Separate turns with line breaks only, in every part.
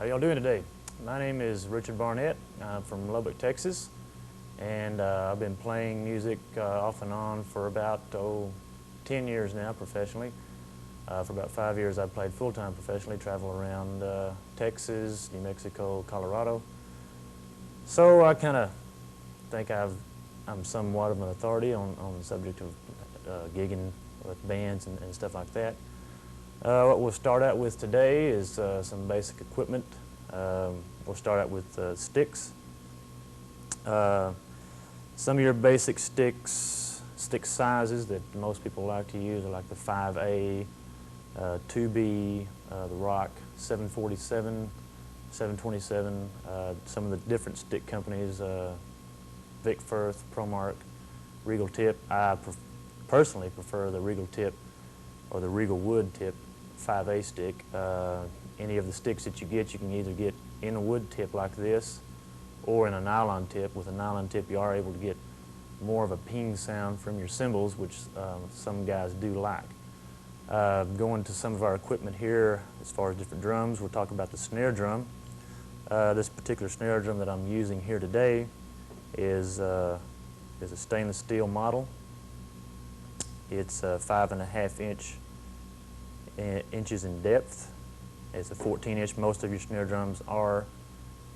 How y'all doing today? My name is Richard Barnett. I'm from Lubbock, Texas, and I've been playing music off and on for about 10 years now professionally. For about 5 years I've played full-time professionally, travel around Texas, New Mexico, Colorado. So I kind of think I'm somewhat of an authority on the subject of gigging with bands and stuff like that. What we'll start out with today is some basic equipment. We'll start out with sticks. Some of your basic stick sizes that most people like to use are like the 5A, 2B, the Rock, 747, 727, some of the different stick companies, Vic Firth, ProMark, Regal Tip. I personally prefer the Regal Tip or the Regal Wood Tip 5A stick. Any of the sticks that you can either get in a wood tip like this or in a nylon tip. With a nylon tip you are able to get more of a ping sound from your cymbals, which some guys do like. Going to some of our equipment here as far as different drums, we'll talk about the snare drum. This particular snare drum that I'm using here today is a stainless steel model. It's 5.5 inches in depth. It's a 14-inch. Most of your snare drums are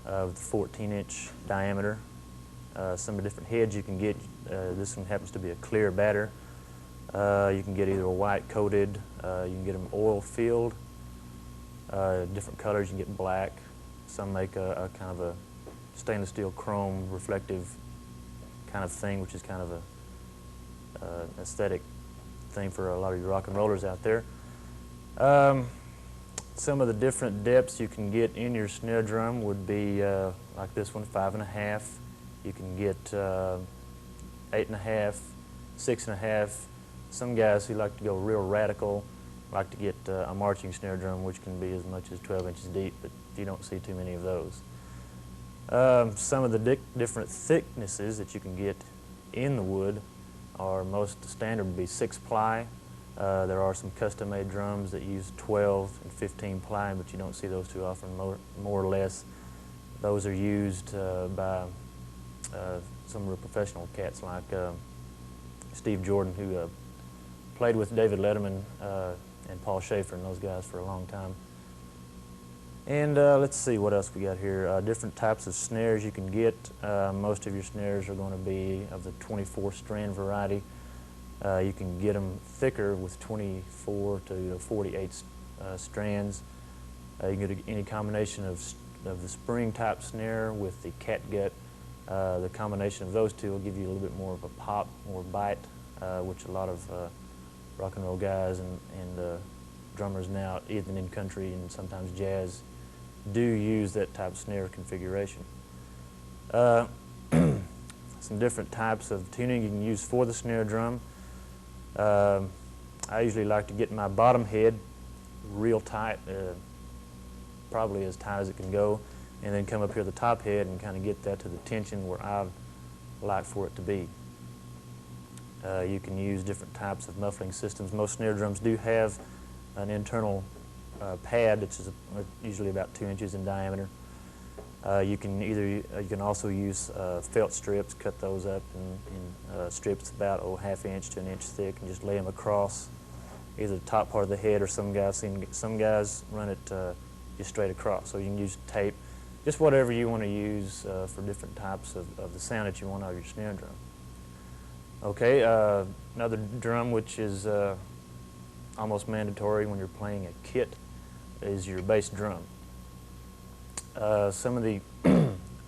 with 14-inch diameter. Some of the different heads you can get, this one happens to be a clear batter. You can get either a white coated, you can get them oil filled, different colors. You can get black. Some make a kind of a stainless steel chrome reflective kind of thing, which is kind of a aesthetic thing for a lot of you rock and rollers out there. Some of the different depths you can get in your snare drum would be like this one, 5.5. You can get 8.5, 6.5. Some guys who like to go real radical like to get a marching snare drum, which can be as much as 12 inches deep, but you don't see too many of those. Some of the different thicknesses that you can get in the wood are most standard would be 6-ply. There are some custom-made drums that use 12 and 15 ply, but you don't see those too often. More or less, those are used by some real professional cats like Steve Jordan, who played with David Letterman and Paul Schaefer and those guys for a long time. And let's see what else we got here. Different types of snares you can get. Most of your snares are going to be of the 24-strand variety. You can get them thicker with 24 to 48 strands. You can get any combination of the spring type snare with the catgut. The combination of those two will give you a little bit more of a pop, more bite, which a lot of rock and roll guys and drummers now, even in country and sometimes jazz, do use that type of snare configuration. Some different types of tuning you can use for the snare drum. I usually like to get my bottom head real tight, probably as tight as it can go, and then come up here the top head and kind of get that to the tension where I like for it to be. You can use different types of muffling systems. Most snare drums do have an internal pad that's usually about 2 inches in diameter. You can also use felt strips, cut those up in strips about 1/2 inch to 1 inch thick, and just lay them across either the top part of the head, or some guys run it just straight across. So you can use tape, just whatever you want to use for different types of the sound that you want out of your snare drum. Okay, another drum which is almost mandatory when you're playing a kit is your bass drum. Some of the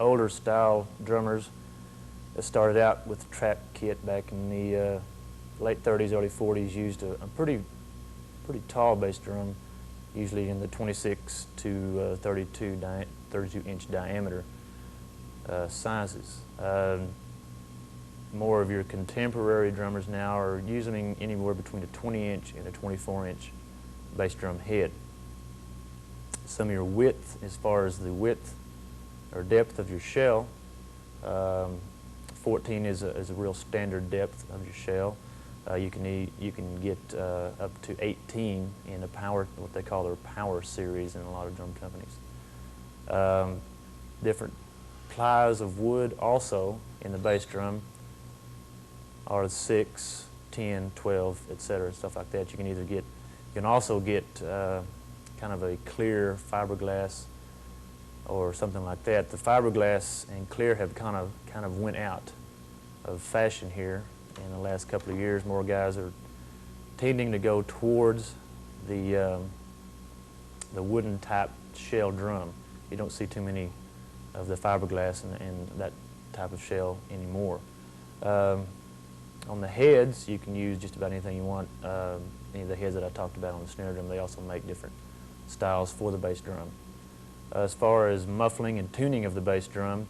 older style drummers that started out with the trap kit back in the late 30s, early 40s used a pretty tall bass drum, usually in the 26 to 32 inch diameter sizes. More of your contemporary drummers now are using anywhere between a 20-inch and a 24-inch bass drum head. Some of your width, as far as the width or depth of your shell, 14 is a real standard depth of your shell. You can get up to 18 in a power, what they call their power series in a lot of drum companies. Different plies of wood also in the bass drum are 6, 10, 12, etc., stuff like that. You can either get, you can also get kind of a clear fiberglass or something like that. The fiberglass and clear have kind of went out of fashion here in the last couple of years. More guys are tending to go towards the wooden type shell drum. You don't see too many of the fiberglass and that type of shell anymore. On the heads, you can use just about anything you want. Any of the heads that I talked about on the snare drum, they also make different styles for the bass drum. As far as muffling and tuning of the bass drum,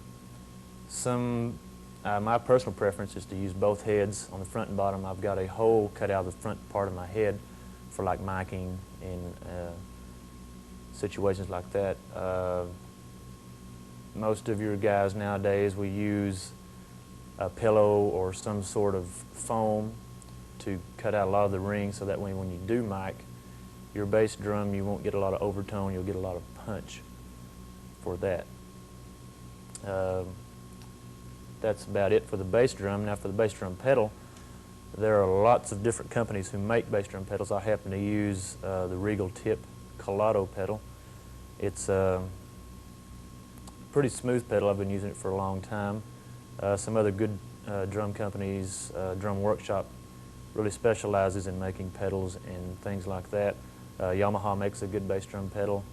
my personal preference is to use both heads on the front and bottom. I've got a hole cut out of the front part of my head for like miking and situations like that. Most of your guys nowadays will use a pillow or some sort of foam to cut out a lot of the rings, so that way when you do mic your bass drum, you won't get a lot of overtone, you'll get a lot of punch for that. That's about it for the bass drum. Now for the bass drum pedal, there are lots of different companies who make bass drum pedals. I happen to use the Regal Tip Colado pedal. It's a pretty smooth pedal. I've been using it for a long time. Some other good drum companies, Drum Workshop really specializes in making pedals and things like that. Yamaha makes a good bass drum pedal,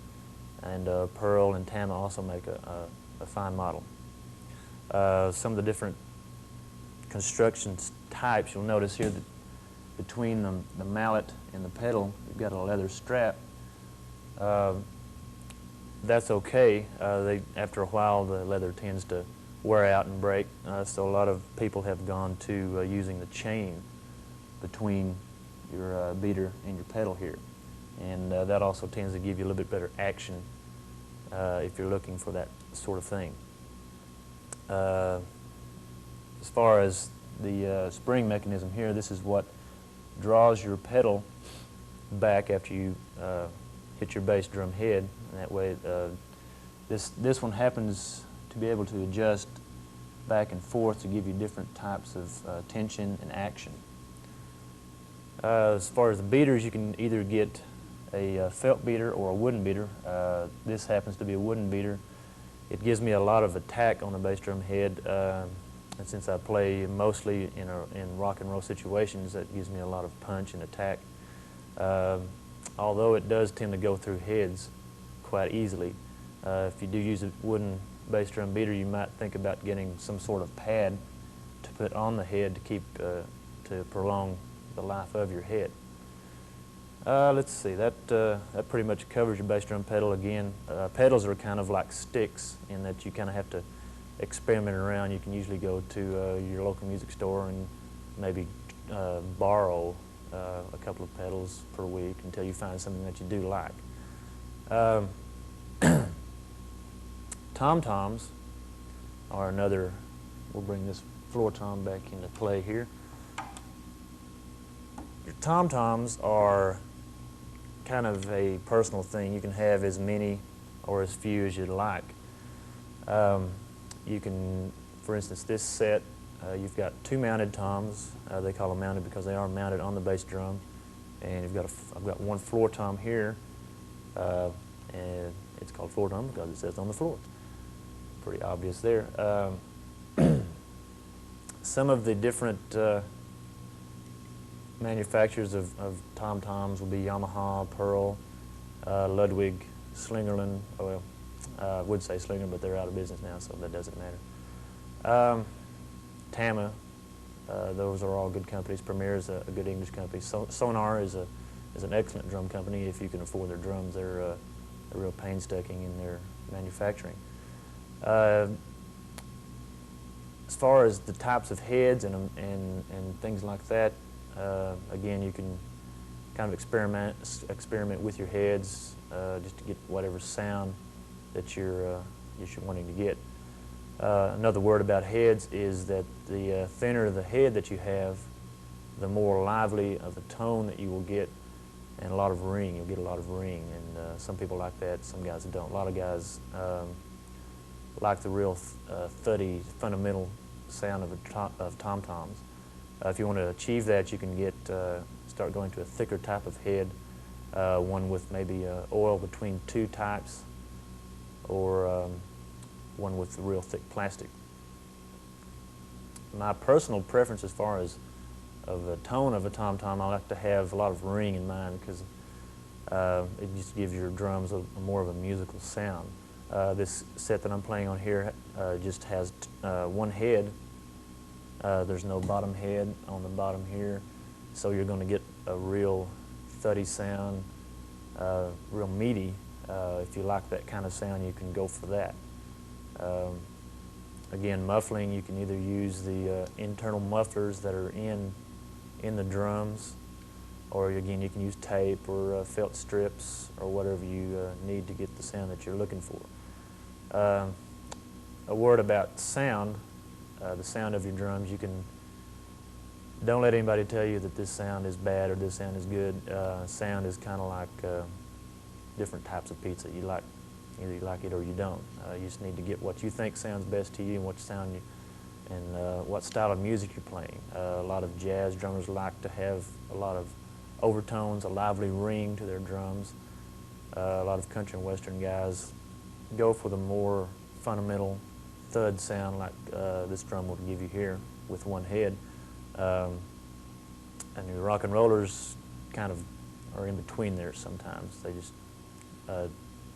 and Pearl and Tama also make a fine model. Some of the different construction types, you'll notice here that between the mallet and the pedal, you've got a leather strap. That's okay. After a while, the leather tends to wear out and break, so a lot of people have gone to using the chain between your beater and your pedal here, and that also tends to give you a little bit better action if you're looking for that sort of thing. As far as the spring mechanism here, this is what draws your pedal back after you hit your bass drum head, and that way this one happens to be able to adjust back and forth to give you different types of tension and action. As far as the beaters, you can either get a felt beater or a wooden beater. This happens to be a wooden beater. It gives me a lot of attack on the bass drum head, and since I play mostly in rock and roll situations, that gives me a lot of punch and attack. Although it does tend to go through heads quite easily. If you do use a wooden bass drum beater, you might think about getting some sort of pad to put on the head to keep to prolong the life of your head. Let's see, that pretty much covers your bass drum pedal. Again, pedals are kind of like sticks in that you kind of have to experiment around. You can usually go to your local music store and maybe borrow a couple of pedals per week until you find something that you do like. Tom-toms are another, we'll bring this floor tom back into play here. Your tom-toms are kind of a personal thing. You can have as many or as few as you'd like. You can, for instance, this set, you've got two mounted toms. They call them mounted because they are mounted on the bass drum. And I've got one floor tom here, and it's called floor tom because it says on the floor. Pretty obvious there. Some of the different manufacturers of tom-toms will be Yamaha, Pearl, Ludwig, Slingerland. Well, I would say Slingerland, but they're out of business now, so that doesn't matter. Tama, those are all good companies. Premier is a good English company. Sonar is an excellent drum company if you can afford their drums. They're real painstaking in their manufacturing. As far as the types of heads and things like that, again, you can kind of experiment with your heads just to get whatever sound that you're wanting to get. Another word about heads is that the thinner the head that you have, the more lively of a tone that you will get and a lot of ring. You'll get a lot of ring, and some people like that, some guys don't. A lot of guys like the real thuddy, fundamental sound of tom-toms. If you want to achieve that, you can start going to a thicker type of head, one with maybe oil between two types, or one with real thick plastic. My personal preference as far as of the tone of a tom-tom, I like to have a lot of ring in mine because it just gives your drums more of a musical sound. This set that I'm playing on here just has one head. There's no bottom head on the bottom here, so you're going to get a real thuddy sound, real meaty. If you like that kind of sound, you can go for that. Again, muffling, you can either use the internal mufflers that are in the drums, or again, you can use tape or felt strips or whatever you need to get the sound that you're looking for. A word about sound, the sound of your drums. Don't let anybody tell you that this sound is bad or this sound is good. Sound is kind of like different types of pizza. Either you like it or you don't. You just need to get what you think sounds best to you and what style of music you're playing. A lot of jazz drummers like to have a lot of overtones, a lively ring to their drums. A lot of country and western guys go for the more fundamental thud sound like this drum will give you here with one head. And your rock and rollers kind of are in between there sometimes. They just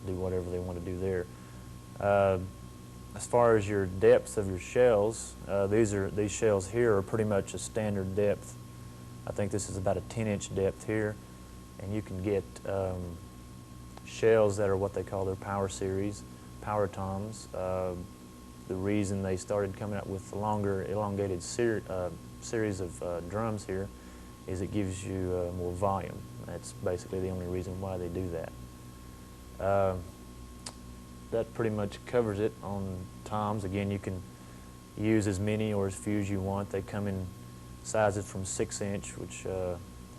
do whatever they want to do there. As far as your depths of your shells, these shells here are pretty much a standard depth. I think this is about a 10-inch depth here, and you can get shells that are what they call their power series, power toms. The reason they started coming up with the longer, elongated series of drums here is it gives you more volume. That's basically the only reason why they do that. That pretty much covers it on toms. Again, you can use as many or as few as you want. They come in sizes from 6-inch, which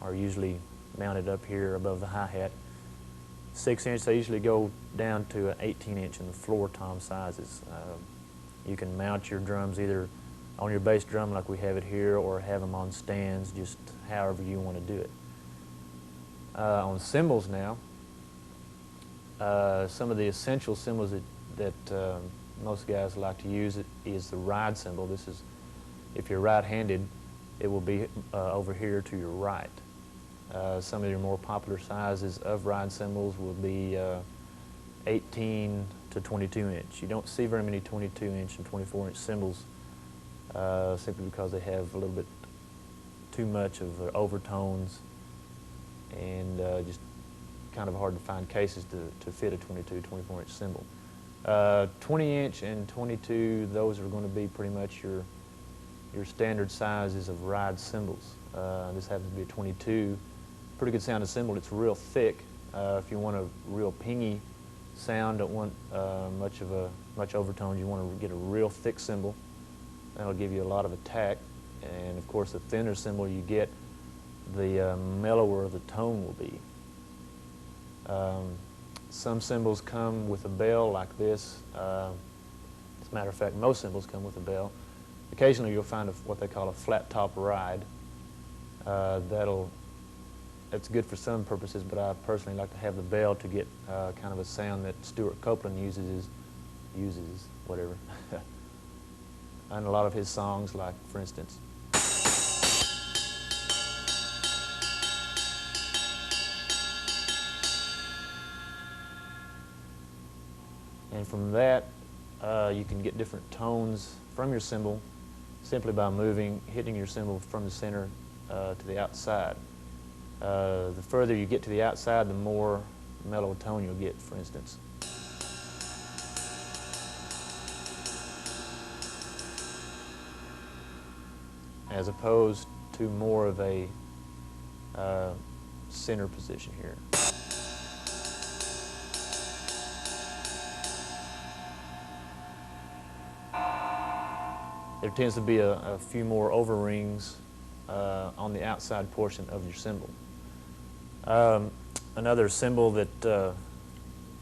are usually mounted up here above the hi-hat. 6-inch, they usually go down to an 18-inch in the floor tom sizes. You can mount your drums either on your bass drum like we have it here, or have them on stands, just however you want to do it. On cymbals now, some of the essential cymbals that most guys like to use is the ride cymbal. This is, if you're right-handed, it will be over here to your right. Some of your more popular sizes of ride cymbals will be 18 to 22-inch. You don't see very many 22-inch and 24-inch cymbals simply because they have a little bit too much of overtones, and just kind of hard to find cases to fit a 22, 24-inch cymbal. 20-inch and 22, those are going to be pretty much your standard sizes of ride cymbals. This happens to be a 22. Pretty good sounding cymbal. It's real thick. If you want a real pingy sound, don't want much overtones, you want to get a real thick cymbal. That'll give you a lot of attack. And of course, the thinner cymbal you get, the mellower the tone will be. Some cymbals come with a bell like this. As a matter of fact, most cymbals come with a bell. Occasionally you'll find what they call a flat top ride. That's good for some purposes, but I personally like to have the bell to get kind of a sound that Stuart Copeland uses, whatever. And a lot of his songs, like, for instance, and from that, you can get different tones from your cymbal simply by hitting your cymbal from the center to the outside. The further you get to the outside, the more mellow tone you'll get, for instance. As opposed to more of a center position here. There tends to be a few more over rings on the outside portion of your cymbal. Another cymbal that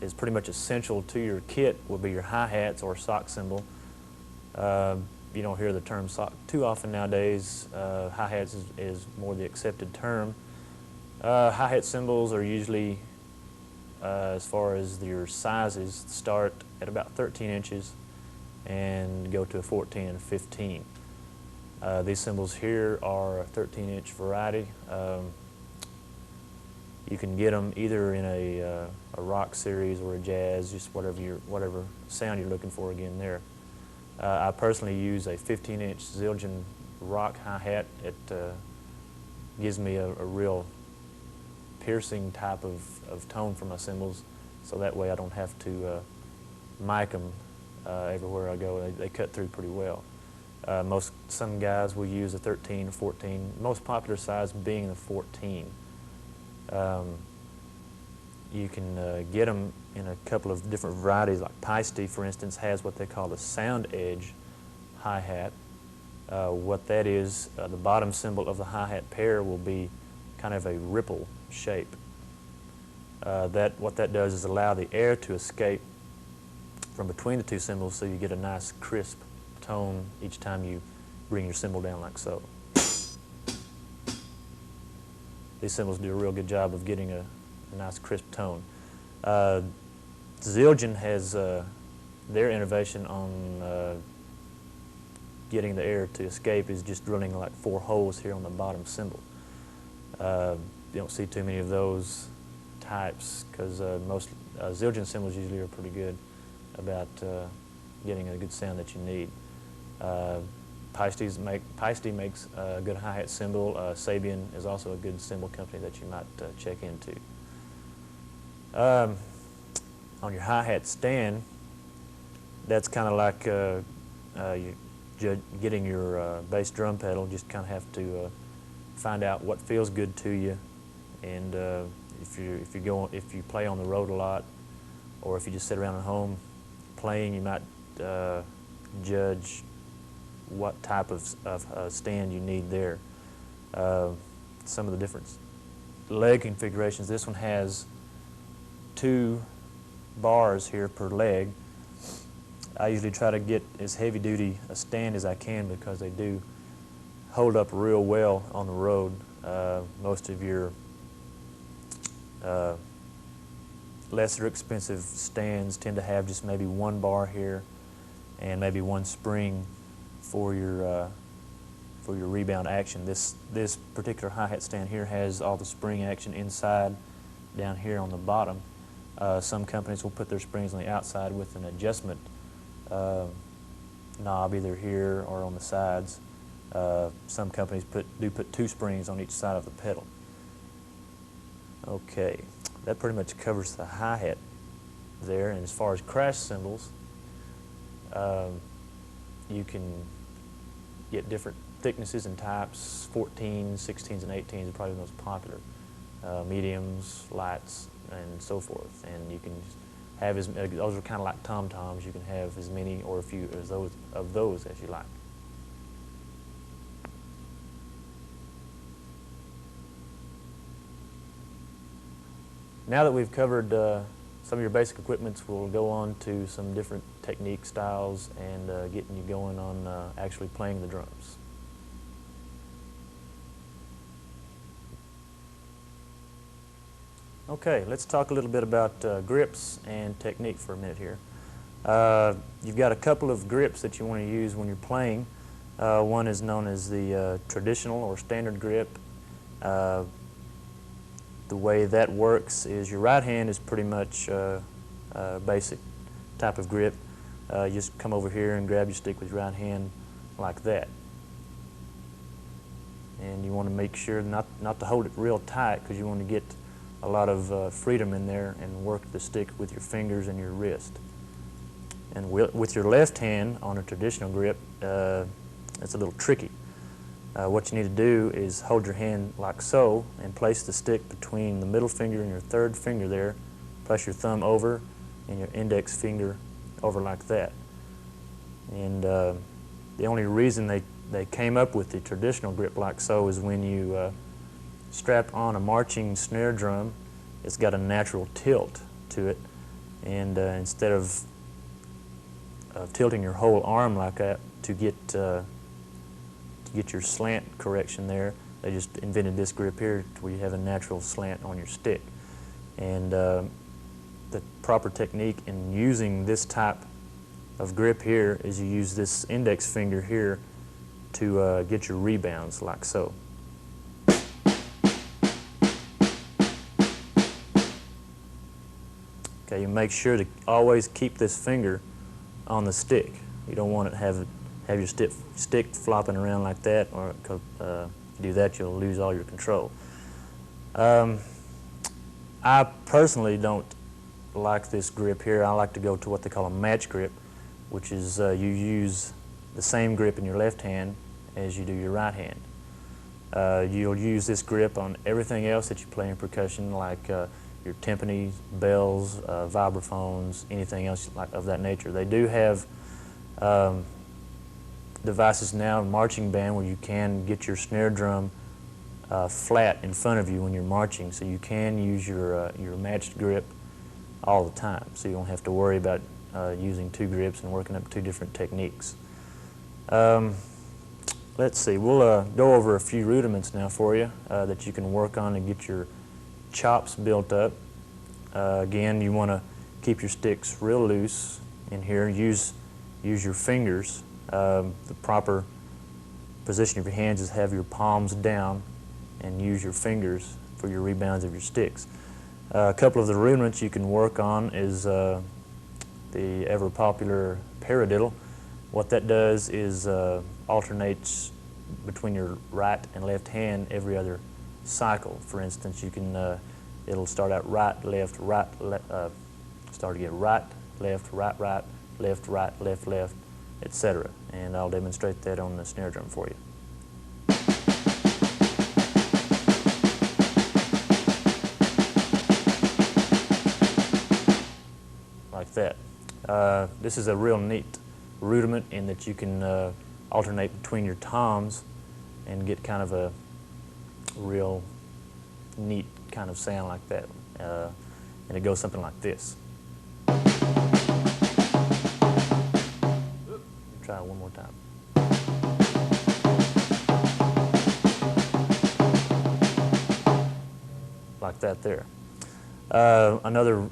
is pretty much essential to your kit will be your hi-hats or sock cymbal. You don't hear the term sock too often nowadays. Hi-hats is more the accepted term. Hi-hat cymbals are usually, as far as your sizes, start at about 13 inches and go to a 14 and 15. These cymbals here are a 13-inch variety. You can get them either in a rock series or a jazz, just whatever sound you're looking for again there. I personally use a 15-inch Zildjian rock hi-hat. It gives me a real piercing type of tone for my cymbals, so that way I don't have to mic them everywhere I go. They cut through pretty well. Some guys will use a 13 or 14, most popular size being the 14. You can get them in a couple of different varieties, like Paiste, for instance, has what they call the sound edge hi-hat. What that is, the bottom cymbal of the hi-hat pair will be kind of a ripple shape. What that does is allow the air to escape from between the two cymbals, so you get a nice crisp tone each time you bring your cymbal down like so. These cymbals do a real good job of getting a nice crisp tone. Zildjian has their innovation on getting the air to escape is just drilling like 4 holes here on the bottom cymbal. You don't see too many of those types because most Zildjian cymbals usually are pretty good about getting a good sound that you need. Paiste makes a good hi-hat cymbal. Sabian is also a good cymbal company that you might check into. On your hi-hat stand, that's kind of like getting your bass drum pedal. Just kind of have to find out what feels good to you, and if you play on the road a lot, or if you just sit around at home playing, you might judge what type of stand you need there. Some of the different leg configurations. This one has 2 bars here per leg. I usually try to get as heavy duty a stand as I can because they do hold up real well on the road. Most of your lesser expensive stands tend to have just maybe 1 bar here and maybe 1 spring for your rebound action. This particular hi-hat stand here has all the spring action inside down here on the bottom. Some companies will put their springs on the outside with an adjustment knob either here or on the sides. Some companies do put 2 springs on each side of the pedal. Okay, that pretty much covers the hi-hat there. And as far as crash cymbals, you can get different thicknesses and types. 14s, 16s, and 18s are probably the most popular. Mediums, lights, and so forth. And you can have those are kind of like tom-toms. You can have as many or a few of those as you like. Now that we've covered some of your basic equipments, we'll go on to some different technique styles and getting you going on actually playing the drums. Okay, let's talk a little bit about grips and technique for a minute here. You've got a couple of grips that you want to use when you're playing. One is known as the traditional or standard grip. The way that works is your right hand is pretty much a basic type of grip. You just come over here and grab your stick with your right hand like that. And you want to make sure not to hold it real tight because you want to get a lot of freedom in there and work the stick with your fingers and your wrist. And with your left hand on a traditional grip, it's a little tricky. What you need to do is hold your hand like so and place the stick between the middle finger and your third finger there. Place your thumb over and your index finger over like that. And the only reason they came up with the traditional grip like so is when you strapped on a marching snare drum, it's got a natural tilt to it, and instead of tilting your whole arm like that to get your slant correction there, they just invented this grip here where you have a natural slant on your stick. And the proper technique in using this type of grip here is you use this index finger here to get your rebounds like so. Okay, you make sure to always keep this finger on the stick. You don't want to have your stick flopping around like that, or if you do that you'll lose all your control. I personally don't like this grip here. I like to go to what they call a match grip, which is you use the same grip in your left hand as you do your right hand. You'll use this grip on everything else that you play in percussion, like your timpanis, bells, vibraphones, anything else of that nature. They do have devices now in marching band where you can get your snare drum flat in front of you when you're marching, so you can use your matched grip all the time, so you don't have to worry about using two grips and working up two different techniques. Let's see, we'll go over a few rudiments now for you that you can work on and get your chops built up. Again, you want to keep your sticks real loose in here. Use your fingers. The proper position of your hands is have your palms down and use your fingers for your rebounds of your sticks. A couple of the rudiments you can work on is the ever popular paradiddle. What that does is alternates between your right and left hand every other cycle. For instance, you can it'll start out right, left, start again right, left, right, left, etc. And I'll demonstrate that on the snare drum for you. Like that. This is a real neat rudiment in that you can alternate between your toms and get kind of a real neat kind of sound like that. And it goes something like this. Try it one more time. Like that there. Another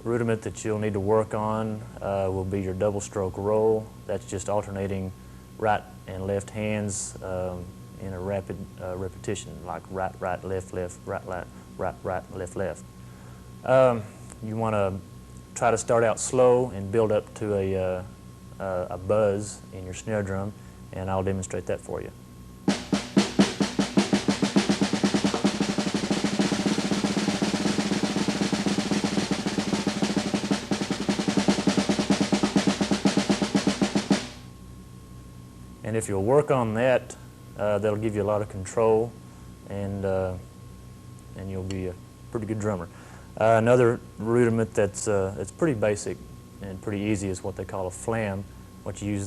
rudiment that you'll need to work on will be your double stroke roll. That's just alternating right and left hands in a rapid repetition, like right, left, right, left. You want to try to start out slow and build up to a buzz in your snare drum, and I'll demonstrate that for you. And if you'll work on that, that'll give you a lot of control, and you'll be a pretty good drummer. Another rudiment that's pretty basic and pretty easy is what they call a flam. What you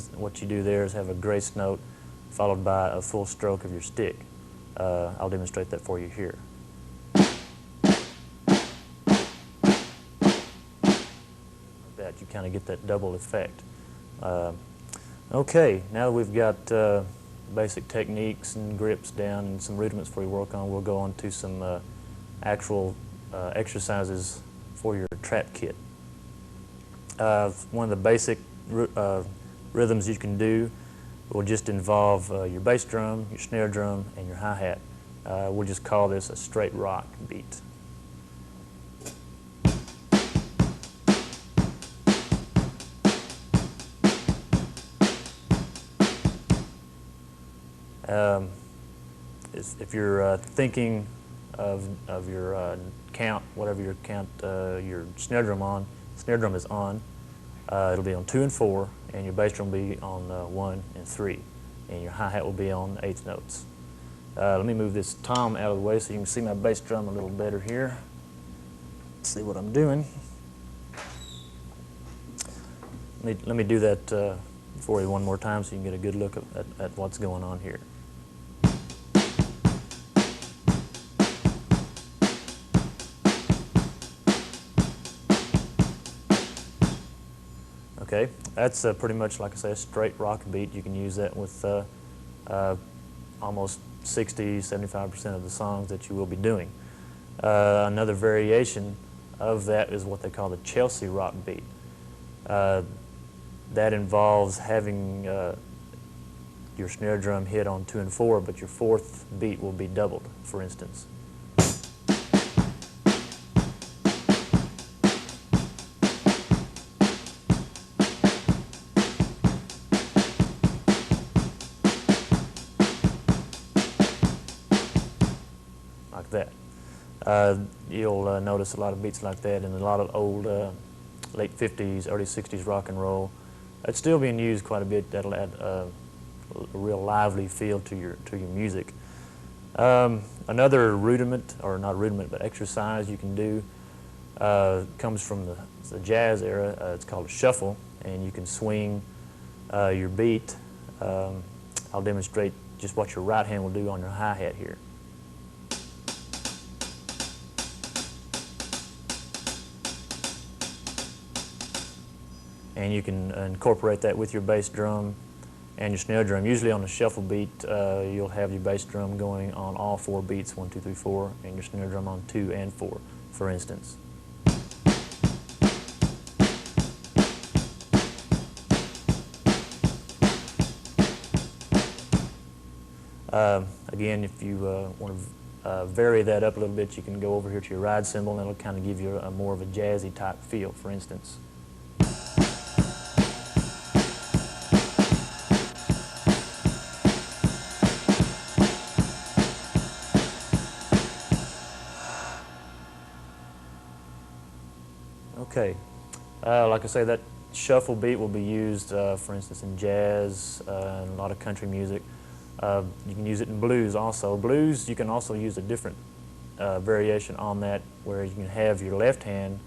do there is have a grace note followed by a full stroke of your stick. I'll demonstrate that for you here. Like that, you kind of get that double effect. Okay, now that we've got basic techniques and grips down and some rudiments for you to work on, we'll go on to some actual exercises for your trap kit. One of the basic rhythms you can do will just involve your bass drum, your snare drum, and your hi-hat. We'll just call this a straight rock beat. If you're thinking of your count, whatever your count your snare drum is on, it'll be on 2 and 4, and your bass drum will be on 1 and 3, and your hi-hat will be on 8th notes. Let me move this tom out of the way so you can see my bass drum a little better here. Let's see what I'm doing. Let me do that for you one more time so you can get a good look at what's going on here. Okay, that's pretty much, like I say, a straight rock beat. You can use that with almost 60–75% of the songs that you will be doing. Another variation of that is what they call the Chelsea rock beat. That involves having your snare drum hit on 2 and 4, but your 4th beat will be doubled, for instance. Like that. You'll notice a lot of beats like that in a lot of old late 50s, early 60s rock and roll. It's still being used quite a bit. That'll add a real lively feel to your music. Another rudiment, or not rudiment, but exercise you can do comes from the jazz era. It's called a shuffle, and you can swing your beat. I'll demonstrate just what your right hand will do on your hi-hat here. And you can incorporate that with your bass drum and your snare drum. Usually on a shuffle beat, you'll have your bass drum going on all 4 beats, 1, 2, 3, 4, and your snare drum on 2 and 4, for instance. Again, if you want to vary that up a little bit, you can go over here to your ride cymbal, and it'll kind of give you a more of a jazzy type feel, for instance. Okay, like I say, that shuffle beat will be used, for instance, in jazz and a lot of country music. You can use it in blues also. Blues, you can also use a different variation on that, where you can have your left hand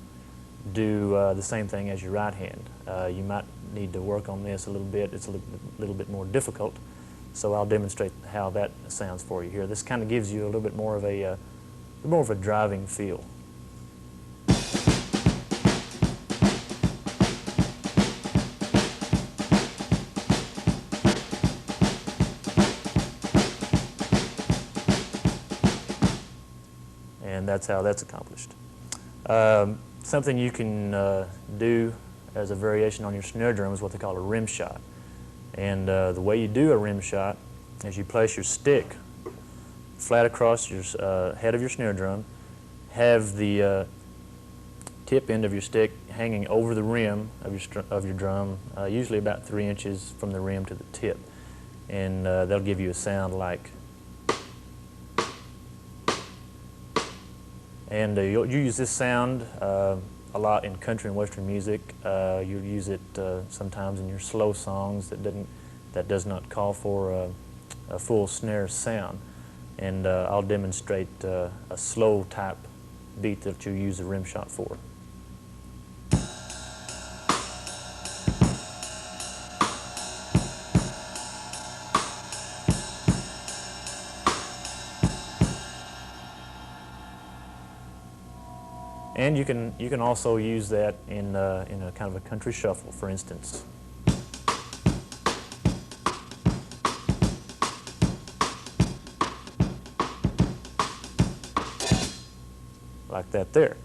do the same thing as your right hand. You might need to work on this a little bit. It's a little bit more difficult, so I'll demonstrate how that sounds for you here. This kind of gives you a little bit more of a driving feel. And that's how that's accomplished. Something you can do as a variation on your snare drum is what they call a rim shot. And the way you do a rim shot is you place your stick flat across your head of your snare drum, have the tip end of your stick hanging over the rim of your drum, usually about 3 inches from the rim to the tip. And that'll give you a sound like. And you use this sound a lot in country and western music. You'll use it sometimes in your slow songs that does not call for a full snare sound. And I'll demonstrate a slow type beat that you use a rim shot for. And you can also use that in a kind of a country shuffle, for instance. Like that there.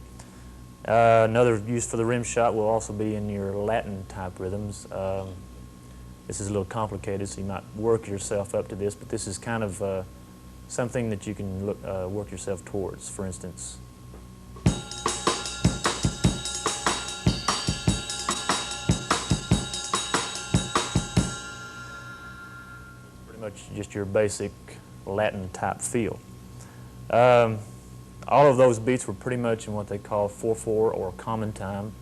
Another use for the rim shot will also be in your Latin type rhythms. This is a little complicated, so you might work yourself up to this, but this is kind of something that you can work yourself towards, for instance. Just your basic Latin type feel. All of those beats were pretty much in what they call 4/4 or common time.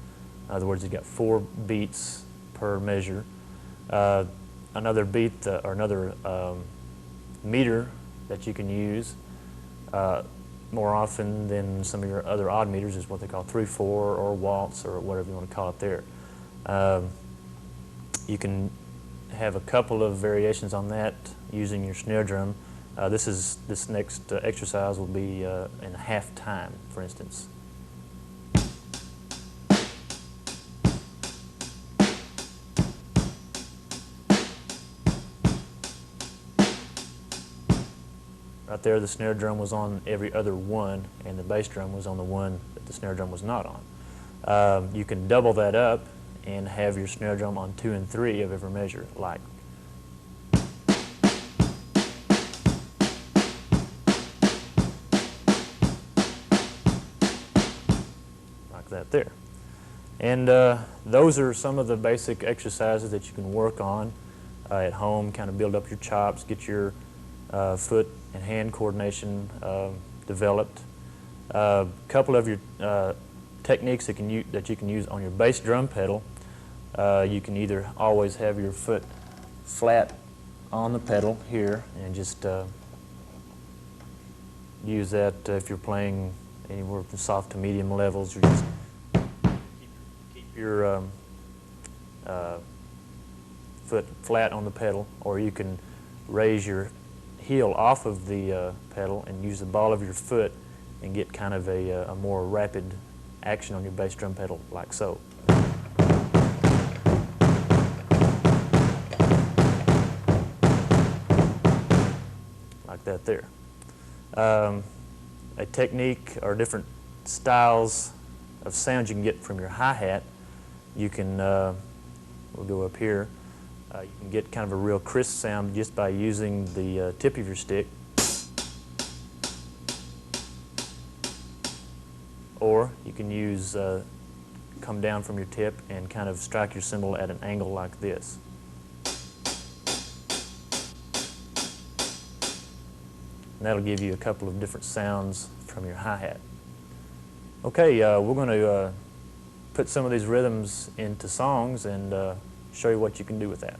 In other words, you got 4 beats per measure. Another beat or another meter that you can use more often than some of your other odd meters is what they call 3/4 or waltz or whatever you want to call it there. You can have a couple of variations on that using your snare drum. This next exercise will be in half time, for instance. Right there, the snare drum was on every other one, and the bass drum was on the one that the snare drum was not on. You can double that up and have your snare drum on 2 and 3 of every measure, like that there. And those are some of the basic exercises that you can work on at home, kind of build up your chops, get your foot and hand coordination developed. A couple of your techniques that you can use on your bass drum pedal. You can either always have your foot flat on the pedal here and just use that if you're playing anywhere from soft to medium levels. You just keep your foot flat on the pedal, or you can raise your heel off of the pedal and use the ball of your foot and get kind of a more rapid action on your bass drum pedal, like so. Like that there. A technique or different styles of sounds you can get from your hi-hat. You can, we'll go up here, you can get kind of a real crisp sound just by using the tip of your stick. Or you can use, come down from your tip and kind of strike your cymbal at an angle like this. And that'll give you a couple of different sounds from your hi-hat. Okay, we're going to put some of these rhythms into songs and show you what you can do with that.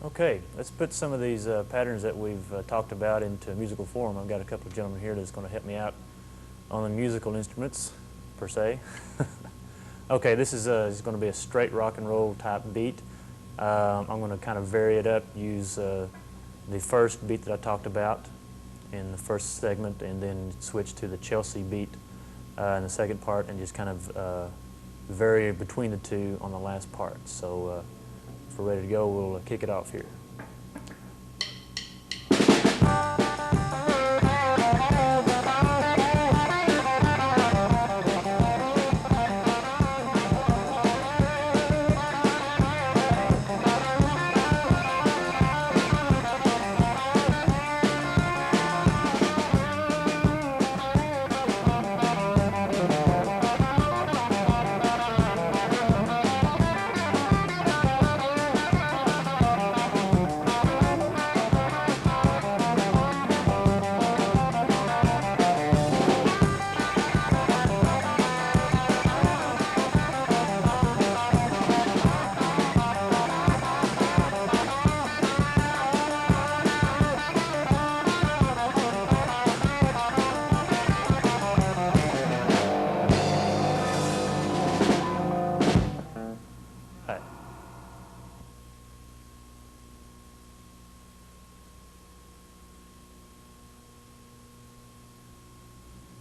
Okay, let's put some of these patterns that we've talked about into musical form. I've got a couple of gentlemen here that's going to help me out on the musical instruments, per se. Okay, this is going to be a straight rock and roll type beat. I'm going to kind of vary it up, use the first beat that I talked about in the first segment, and then switch to the Chelsea beat in the second part, and just kind of vary between the two on the last part. So if we're ready to go, we'll kick it off here.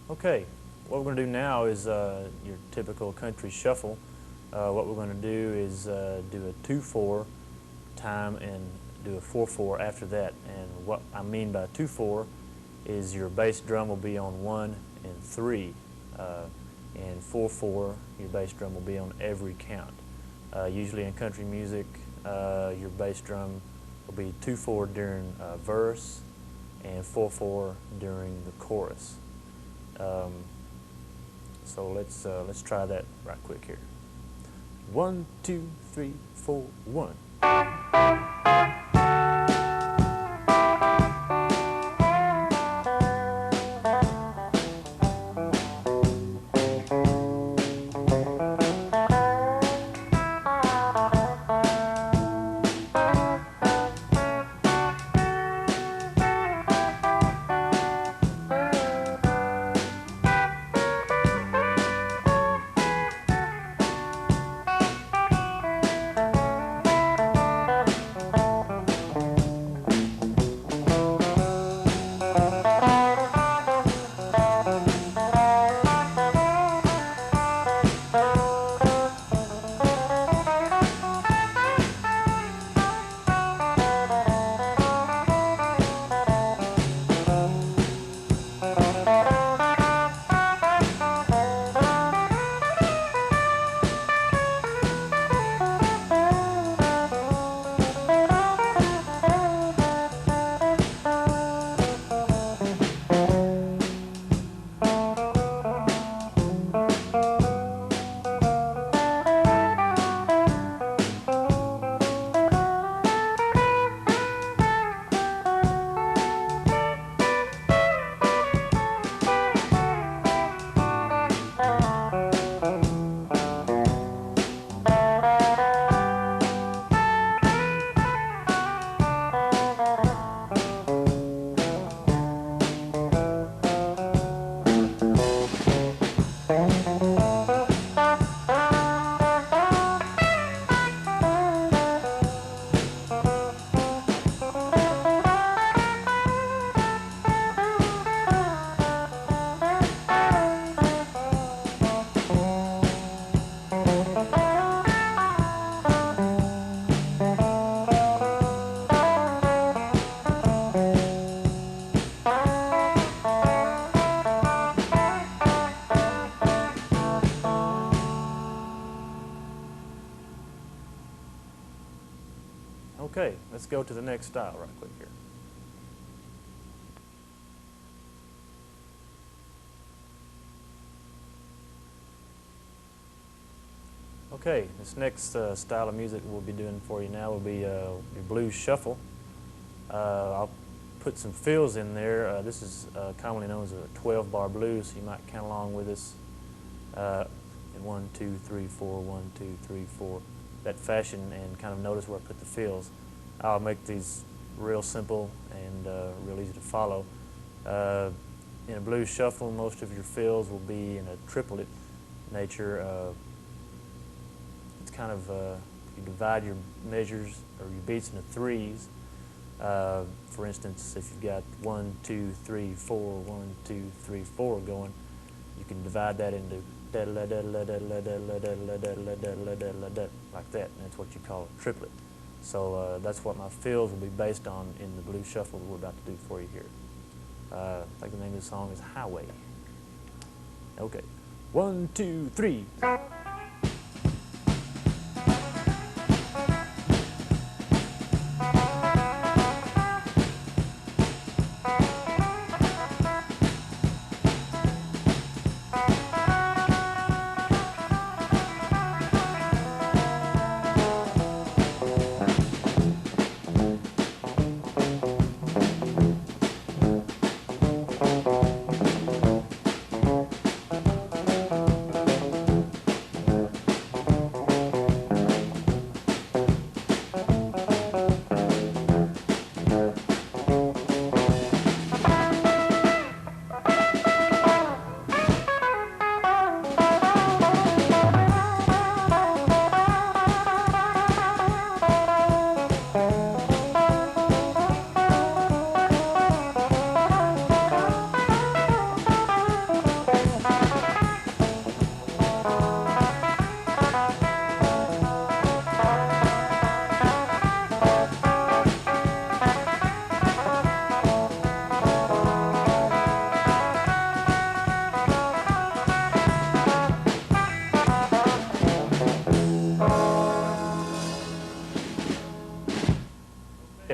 Okay, what we're going to do now is your typical country shuffle. What we're going to do is do a 2-4 time and do a 4-4 after that. And what I mean by 2-4 is your bass drum will be on 1 and 3, and 4-4 your bass drum will be on every count. Usually in country music, your bass drum will be 2-4 during verse and 4-4 during the chorus. So let's try that right quick here. 1, 2, 3, 4, 1. Okay, let's go to the next style right quick here. Okay, this next style of music we'll be doing for you now will be your blues shuffle. I'll put some fills in there. This is commonly known as a 12-bar blues, so you might count along with us in 1, 2, 3, 4, 1, 2, 3, 4, that fashion, and kind of notice where I put the fills. I'll make these real simple and real easy to follow. In a blues shuffle, most of your fills will be in a triplet nature. It's kind of, you divide your measures or your beats into threes. For instance, if you've got 1, 2, 3, 4, 1, 2, 3, 4 going, you can divide that into like that, and that's what you call a triplet. So that's what my fills will be based on in the blues shuffle that we're about to do for you here. I think the name of the song is Highway. Okay, 1, 2, 3.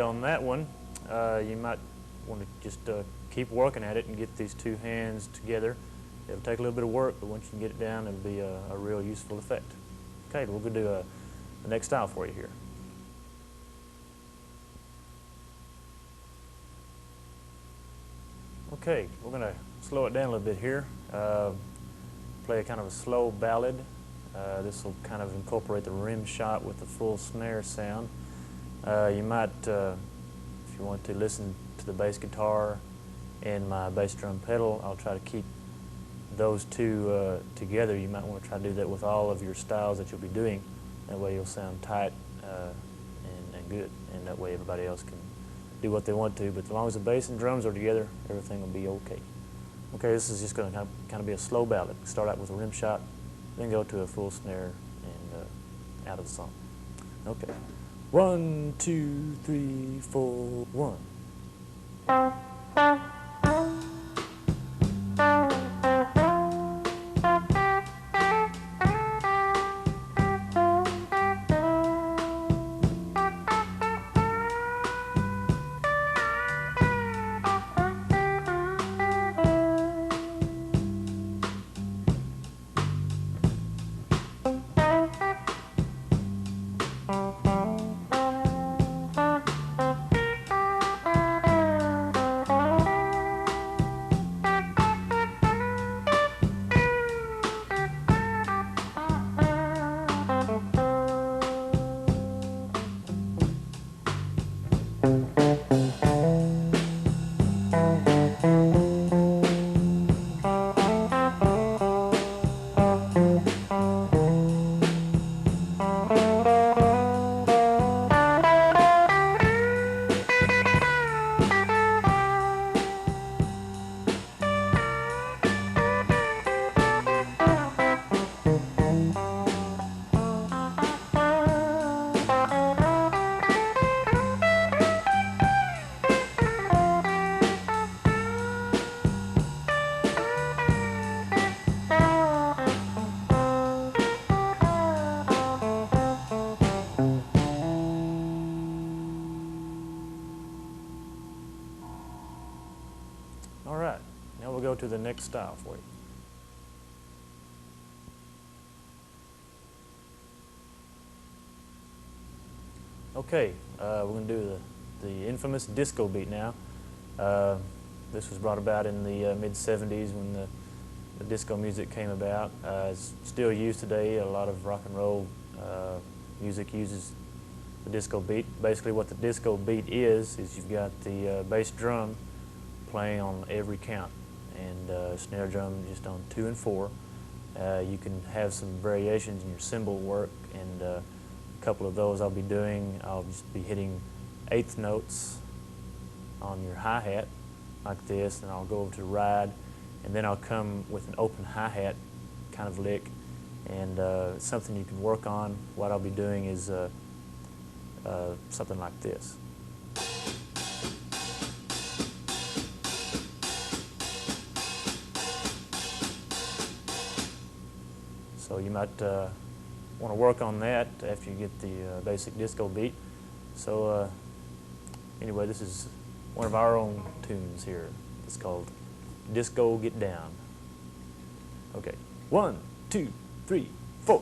On that one, you might want to just keep working at it and get these two hands together. It'll take a little bit of work, but once you can get it down, it'll be a real useful effect. Okay, we're going to do the next style for you here. Okay, we're going to slow it down a little bit here. Play a kind of a slow ballad. This will kind of incorporate the rim shot with the full snare sound. You might, if you want to, listen to the bass guitar and my bass drum pedal. I'll try to keep those two together. You might want to try to do that with all of your styles that you'll be doing. That way you'll sound tight and good, and that way everybody else can do what they want to. But as long as the bass and drums are together, everything will be okay. Okay, this is just going to kind of be a slow ballad. Start out with a rim shot, then go to a full snare and out of the song. Okay. 1, 2, 3, 4, 1. to the next style for you. Okay, we're going to do the infamous disco beat now. This was brought about in the mid-'70s when the disco music came about. It's still used today. A lot of rock and roll music uses the disco beat. Basically what the disco beat is you've got the bass drum playing on every count, and snare drum just on 2 and 4. You can have some variations in your cymbal work, and a couple of those I'll be doing. I'll just be hitting 1/8 notes on your hi-hat like this, and I'll go over to ride, and then I'll come with an open hi-hat kind of lick, and something you can work on. What I'll be doing is something like this. So you might want to work on that after you get the basic disco beat. So anyway, this is one of our own tunes here. It's called Disco Get Down. Okay, 1, 2, 3, 4.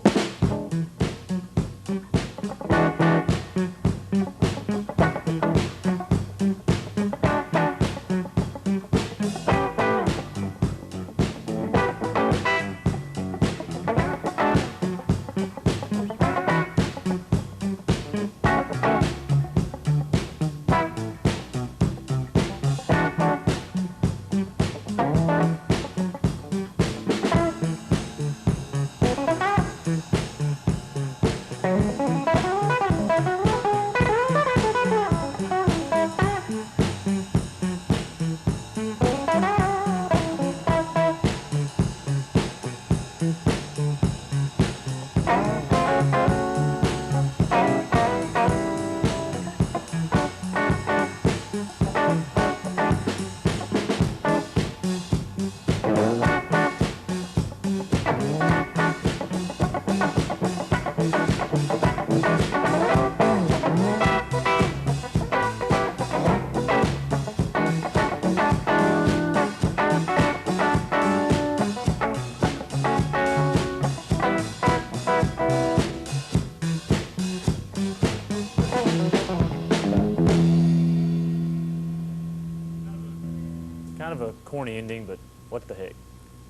Kind of a corny ending, but what the heck.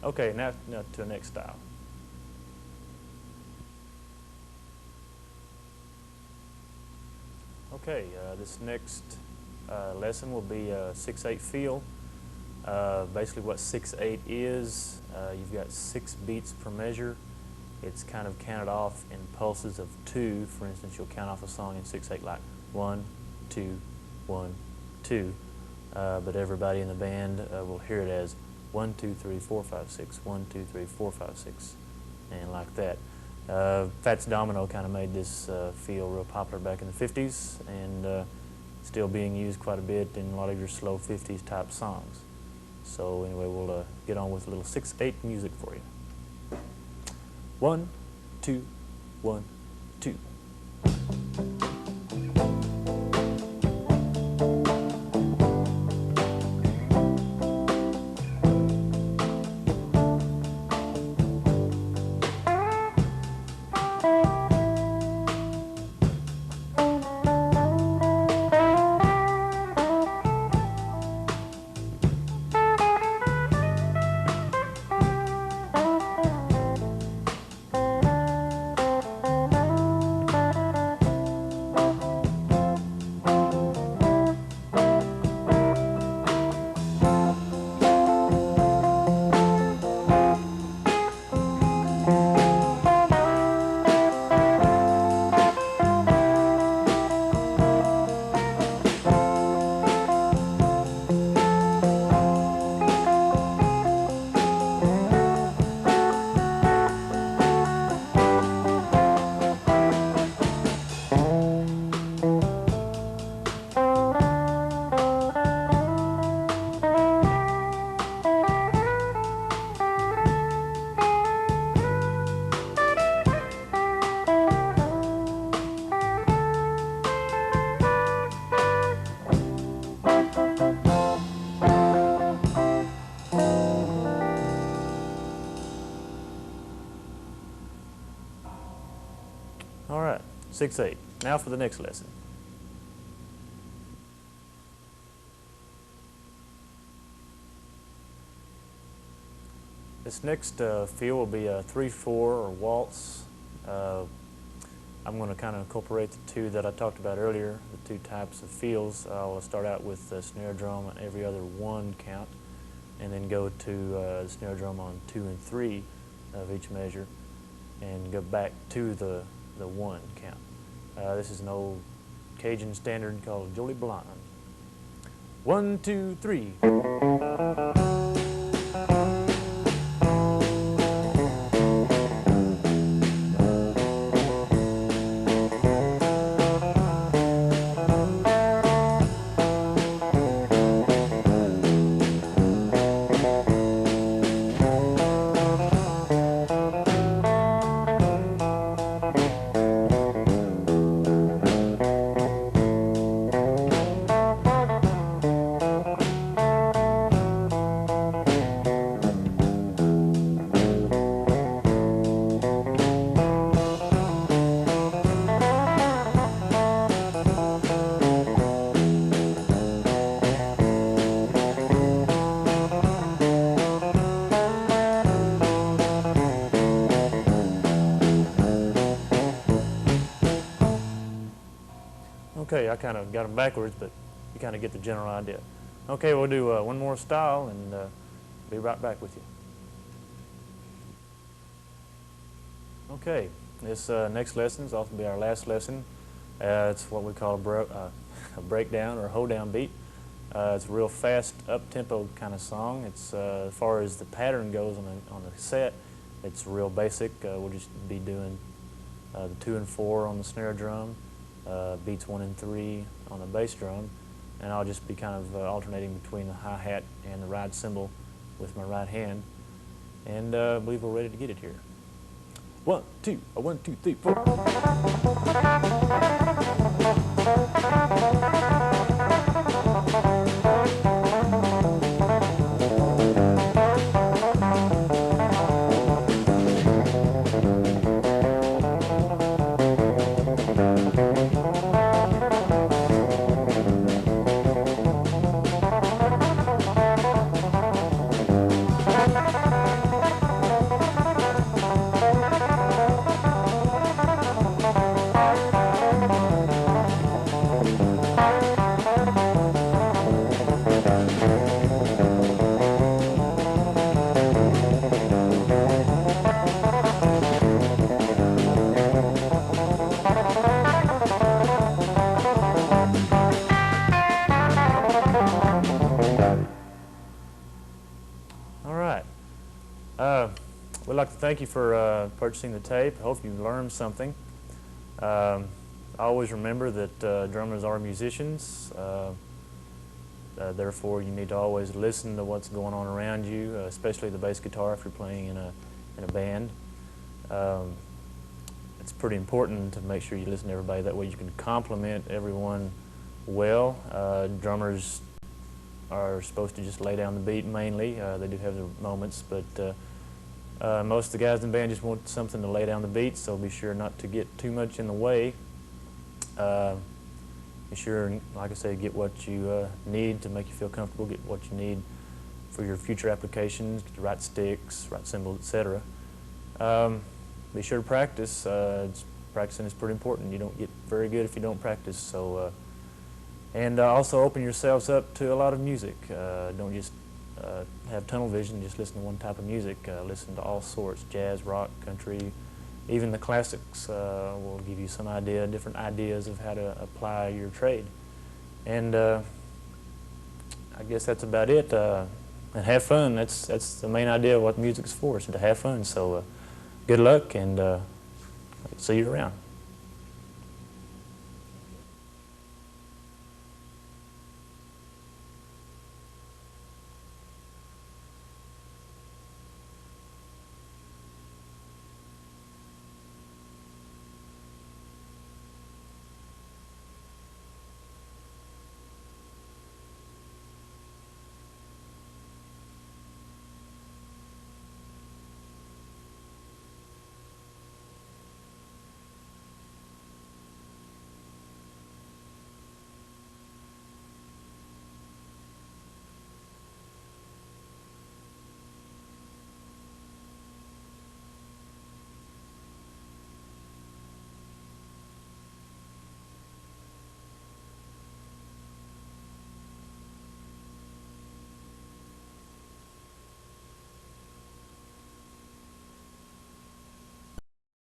Okay, now to the next style. Okay, this next lesson will be a 6/8 feel. Basically what 6/8 is, you've got 6 beats per measure. It's kind of counted off in pulses of 2. For instance, you'll count off a song in 6/8 like 1, 2, 1, 2. But everybody in the band will hear it as 1, 2, 3, 4, 5, 6, 1, 2, 3, 4, 5, 6, and like that. Fats Domino kind of made this feel real popular back in the 50s, and still being used quite a bit in a lot of your slow 50s type songs. So anyway, we'll get on with a little 6/8 music for you. 1, 2, 1, 2. 6/8. Now for the next lesson. This next feel will be a 3/4 or waltz. I'm going to kind of incorporate the two that I talked about earlier, the two types of feels. I'll start out with the snare drum on every other 1 count, and then go to the snare drum on 2 and 3 of each measure, and go back to the 1 count. This is an old Cajun standard called Jolie Blonde. 1, 2, 3. Okay, I kind of got them backwards, but you kind of get the general idea. Okay, we'll do one more style and be right back with you. Okay, this next lesson is also be our last lesson. It's what we call a breakdown or a hold-down beat. It's a real fast, up-tempo kind of song. It's as far as the pattern goes on the set, it's real basic. We'll just be doing the 2 and 4 on the snare drum, beats 1 and 3 on the bass drum, and I'll just be kind of alternating between the hi-hat and the ride cymbal with my right hand, and I believe we're ready to get it here. 1, 2, 1, 2, 3, 4. We'd like to thank you for purchasing the tape. I hope you learned something. I always remember that drummers are musicians. Therefore, you need to always listen to what's going on around you, especially the bass guitar if you're playing in a band. It's pretty important to make sure you listen to everybody. That way you can complement everyone well. Drummers are supposed to just lay down the beat mainly. They do have their moments, but most of the guys in the band just want something to lay down the beat, so be sure not to get too much in the way. Be sure, like I say, get what you need to make you feel comfortable, get what you need for your future applications, get the right sticks, right cymbals, etc. Be sure to practice. Practicing is pretty important. You don't get very good if you don't practice. So, and also open yourselves up to a lot of music. Don't just have tunnel vision, just listen to one type of music. Listen to all sorts, jazz, rock, country, even the classics will give you some different ideas of how to apply your trade. And I guess that's about it. And have fun. That's the main idea of what music's for, is to have fun. So good luck, and see you around.